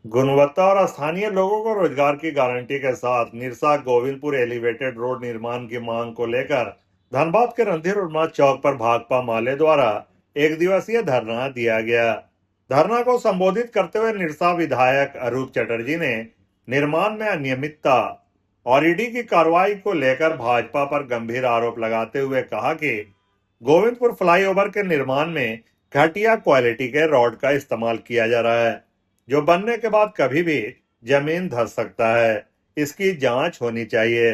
गुणवत्ता और स्थानीय लोगों को रोजगार की गारंटी के साथ निरसा गोविंदपुर एलिवेटेड रोड निर्माण की मांग को लेकर धनबाद के रणधीर उन्माद चौक पर भाकपा माले द्वारा एक दिवसीय धरना दिया गया। धरना को संबोधित करते हुए निरसा विधायक अरूप चटर्जी ने निर्माण में अनियमितता और ईडी की कार्रवाई को लेकर भाजपा पर गंभीर आरोप लगाते हुए कहा कि गोविंदपुर फ्लाईओवर के निर्माण में घटिया क्वालिटी के रॉड का इस्तेमाल किया जा रहा है, जो बनने के बाद कभी भी जमीन धंस सकता है। इसकी जांच होनी चाहिए।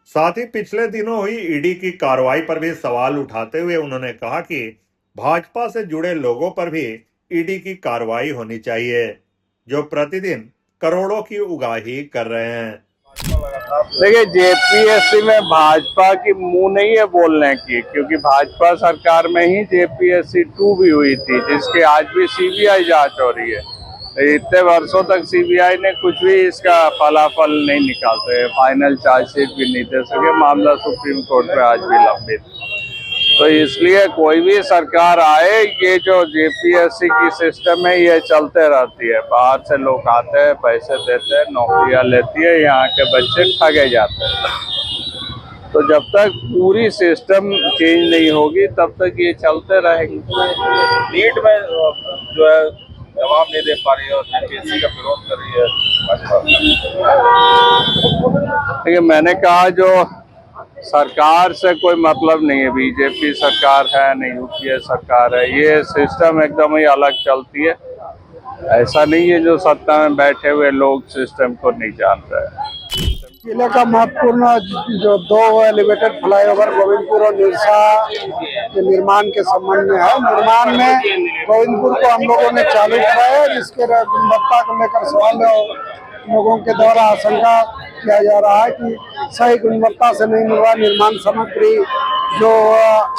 साथ ही पिछले दिनों हुई ईडी की कार्रवाई पर भी सवाल उठाते हुए उन्होंने कहा कि भाजपा से जुड़े लोगों पर भी ईडी की कार्रवाई होनी चाहिए, जो प्रतिदिन करोड़ों की उगाही कर रहे हैं। देखिए, जेपीएससी में भाजपा की मुंह नहीं है बोलने की, क्योंकि भाजपा सरकार में ही जेपीएससी 2 भी हुई थी, जिसकी आज भी सीबीआई जांच हो रही है। इतने वर्षों तक सीबीआई ने कुछ भी इसका फलाफल नहीं निकालते, फाइनल चार्जशीट भी नहीं दे सके। मामला सुप्रीम कोर्ट में आज भी लंबित। तो इसलिए कोई भी सरकार आए, ये जो जेपीएससी की सिस्टम है ये चलते रहती है। बाहर से लोग आते हैं, पैसे देते हैं, नौकरियां लेती है, यहाँ के बच्चे ठगे जाते हैं। तो जब तक पूरी सिस्टम चेंज नहीं होगी तब तक ये चलते रहेंगे। नीट में जो है जवाब नहीं दे पा रही है और जेपीएससी का विरोध कर रही है। देखिए, मैंने कहा जो सरकार से कोई मतलब नहीं है, बीजेपी सरकार है नहीं यूपीए सरकार है, ये सिस्टम एकदम ही अलग चलती है। ऐसा नहीं है जो सत्ता में बैठे हुए लोग सिस्टम को नहीं जानते हैं। जिले का महत्वपूर्ण जो 2 एलिवेटेड फ्लाईओवर गोविंदपुर और निरसा के निर्माण के संबंध में है। निर्माण में गोविंदपुर को हम लोगों ने चालू कराया है, जिसके गुणवत्ता को लेकर सवाल लोगों के द्वारा आशंका किया जा रहा है कि सही गुणवत्ता से नहीं मिल रहा, निर्माण सामग्री जो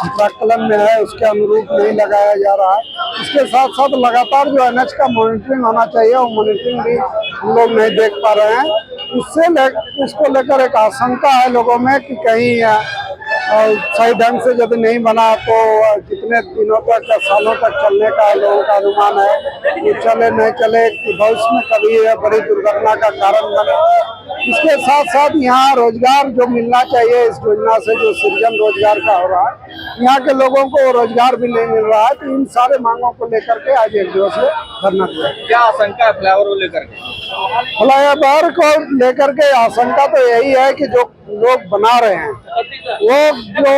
प्राक्कलन में है उसके अनुरूप नहीं लगाया जा रहा है। इसके साथ साथ लगातार जो एनएच का मॉनिटरिंग होना चाहिए, वो मॉनिटरिंग भी हम लोग नहीं देख पा रहे हैं। उसको लेकर एक आशंका है लोगों में कि कहीं सही ढंग से यदि नहीं बना तो कितने दिनों तक, सालों तक चलने का लोगों का अनुमान है कि चले नहीं चले, कि भविष्य में कभी बड़ी दुर्घटना का कारण बने। इसके साथ साथ यहाँ रोजगार जो मिलना चाहिए, इस योजना से जो सृजन रोजगार का हो रहा है, यहाँ के लोगों को रोजगार भी नहीं मिल रहा है। तो इन सारे मांगों को लेकर के आज एक दिवसीय धरना दिया। क्या आशंका है फ्लाईओवर को लेकर के? फ्लाईओवर को लेकर के आशंका तो यही है कि जो लोग बना रहे हैं वो जो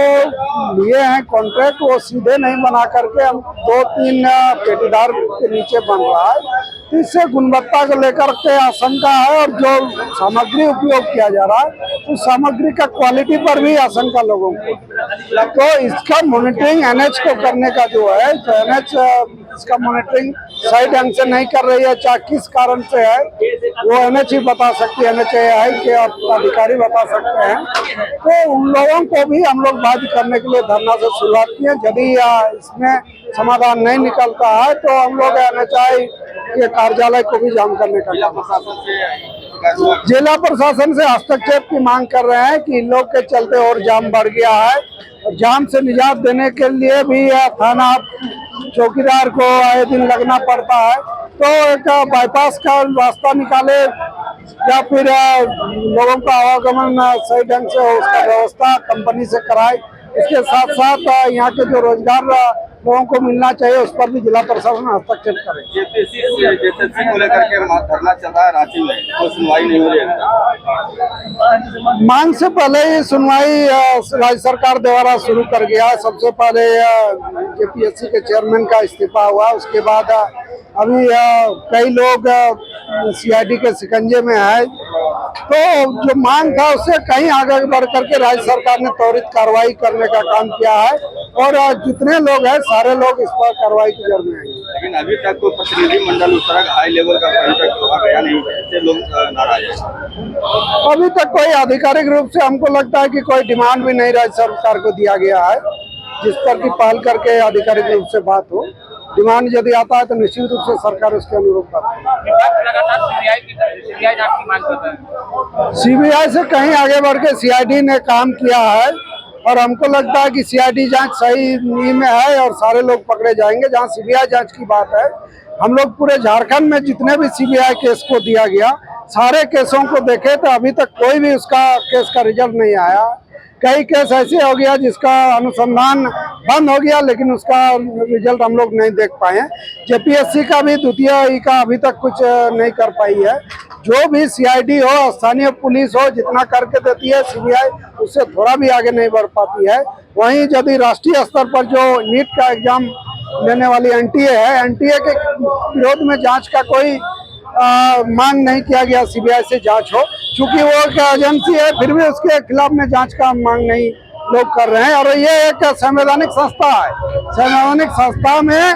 लिए हैं कॉन्ट्रैक्ट, वो सीधे नहीं बना करके हम 2-3 पेटीदार के नीचे बन रहा है। तो इससे गुणवत्ता को लेकर के आशंका है, और जो सामग्री उपयोग किया जा रहा है उस सामग्री का क्वालिटी पर भी आशंका लोगों को। तो इसका मॉनिटरिंग एनएच को करने का जो है, तो एनएच इसका मॉनिटरिंग सही ढंग से नहीं कर रही है, चाहे किस कारण से है वो एनएच ही बता सकती है, एनएचएआई के अधिकारी बता सकते हैं। तो उन लोगों को भी हम लोग बात करने के लिए धरना से शुरुआत की है। यदि इसमें समाधान नहीं निकलता है तो हम लोग एनएचएआई के कार्यालय को भी जाम करने का जिला प्रशासन से हस्तक्षेप की मांग कर रहे हैं कि इन लोग के चलते और जाम बढ़ गया है। और जाम से निजात देने के लिए भी थाना चौकीदार को आए दिन लगना पड़ता है। तो एक बाईपास का रास्ता निकाले या फिर लोगों का आवागमन सही ढंग से हो, उसका व्यवस्था कंपनी से कराए। इसके साथ साथ यहाँ के जो रोजगार लोगों को मिलना चाहिए उस पर भी जिला प्रशासन हस्तक्षेप करे। जेपीएससी को लेकर के धरना चल रहा है रांची में, तो सुनवाई नहीं हो रही है। मांग से पहले ही सुनवाई राज्य सरकार द्वारा शुरू कर गया। सबसे पहले जेपीएससी के चेयरमैन का इस्तीफा हुआ, उसके बाद अभी कई लोग सीआईडी के शिकंजे में है। तो जो मांग था उससे कहीं आगे बढ़ करके राज्य सरकार ने त्वरित कार्रवाई करने का काम किया है, और जितने लोग हैं सारे लोग इस पर कार्रवाई की जरूरत है। लेकिन अभी तक कोई प्रतिनिधिमंडल उस तरह हाई लेवल का गया नहीं, इससे लोग नाराज हैं। अभी तक कोई आधिकारिक रूप से हमको लगता है कि कोई डिमांड भी नहीं राज्य सरकार को दिया गया है जिस पर की पहल करके आधिकारिक रूप से बात हो। डिमांड यदि आता है तो निश्चित रूप से सरकार उसके अनुरूप करती है। सीबीआई से कहीं आगे बढ़ के सीआईडी ने काम किया है, और हमको लगता है कि सीआईडी जांच सही नींव में है और सारे लोग पकड़े जाएंगे। जहां सीबीआई जांच की बात है, हम लोग पूरे झारखंड में जितने भी सीबीआई केस को दिया गया, सारे केसों को देखे तो अभी तक कोई भी उसका केस का रिजल्ट नहीं आया। कई केस ऐसे हो गया जिसका अनुसंधान बंद हो गया, लेकिन उसका रिजल्ट हम लोग नहीं देख पाए। जेपीएससी का भी द्वितीय का अभी तक कुछ नहीं कर पाई है। जो भी सीआईडी हो, स्थानीय पुलिस हो, जितना करके देती है सीबीआई, उससे थोड़ा भी आगे नहीं बढ़ पाती है। वहीं यदि राष्ट्रीय स्तर पर जो नीट का एग्जाम लेने वाली एनटीए है, एनटीए के विरोध में जांच का कोई मांग नहीं किया गया सीबीआई से जांच हो, क्योंकि वो एक एजेंसी है, फिर भी उसके खिलाफ में जांच का मांग नहीं लोग कर रहे हैं। और ये एक संवैधानिक संस्था है, संवैधानिक संस्था में